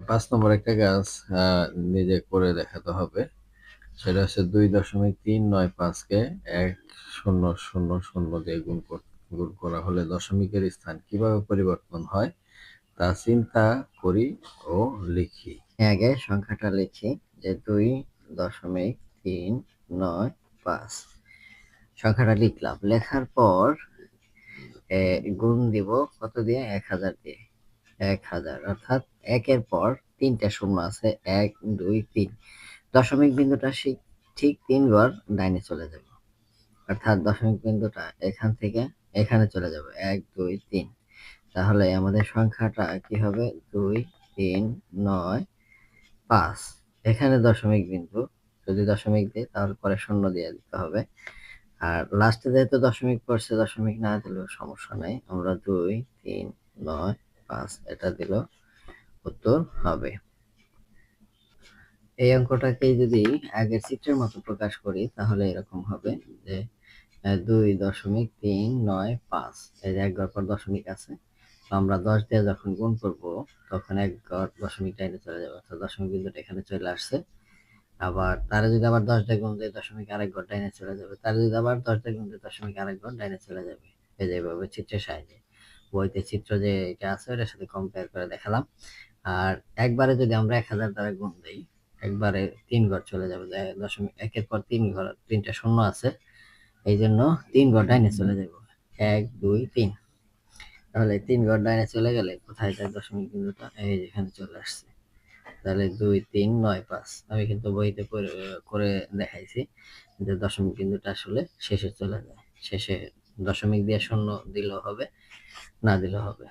5 নম্বর একটা কাজ নিজে করে দেখাতে হবে। সেটা হচ্ছে ২.৩৯৫ কে ১,০০,০০ দিয়ে গুণ করা হলে দশমিকের স্থান কিভাবে পরিবর্তন হয় তা চিন্তা করি ও লিখি। আগে সংখ্যাটা লিখি যে ২.৩৯৫। সংখ্যাটা লিখলাম, লেখার পর গুণ দিব কত দিয়ে? ১,০০০ দিয়ে। ১,০০০ অর্থাৎ একের পর তিনটা শূন্য আছে, ১, ২, ৩। দশমিক বিন্দুটা ঠিক ৩ ঘর ডাইনে চলে যাবে, অর্থাৎ দশমিক বিন্দুটা এখান থেকে এখানে চলে যাবে, ১, ২, ৩। তাহলে আমাদের সংখ্যাটা কি হবে? ২, ৩, ৯, ৫। এখানে দশমিক বিন্দু, যদি দশমিক দিই তাহলে পরে শূন্য দিয়ে দিতে হবে। আর লাস্টে যেহেতু দশমিক পড়ছে, দশমিক না দিলেও সমস্যা নাই, আমরা ২, ৩, ৯, ৫ এটা দিলেও উত্তর হবে। এই অঙ্কটাকেই যদি আগের চিত্রের মতো প্রকাশ করি তাহলে এরকম হবে যে ২.৩৯৫। এই যে এক ঘর পর দশমিক আছে, তো আমরা ১০ দিয়ে যখন গুণ করব তখন এক ঘর দশমিক ডাইনে চলে যাবে, অর্থাৎ দশমিক বিন্দুটা এখানে চলে আসছে। আবার তারা যদি আবার ১০ দিয়ে গুণ দেয় দশমিক আরেক ঘর ডাইনে চলে যাবে, তারা যদি আবার ১০ দিয়ে গুণ দেয় দশমিক আরেক ঘর ডাইনে চলে যাবে। এই যে এইভাবে চিত্রের সাহায্যে, বইতে চিত্র যে এটা আছে ওটার সাথে কম্পেয়ার করে দেখালাম। আর একবারে যদি আমরা ১,০০০ দ্বারা গুণ দিই, একবারে ৩ ঘর চলে যাবে, দশমিক একের পর ৩ ঘর, ৩টা শূন্য আছে, এই জন্য ৩ ঘর ডাইনে চলে যাব, ১, ২, ৩। তাহলে ৩ ঘর ডাইনে চলে গেলে কোথায় যায় দশমিক বিন্দুটা? এই যেখানে চলে আসছে। তাহলে ২.৩৯৫ আমি কিন্তু বইতে করে দেখাইছি যে দশমিক বিন্দুটা আসলে শেষে চলে যায়। শেষে দশমিক দিয়ে শূন্য দিলেও হবে, না দিলেও হবে।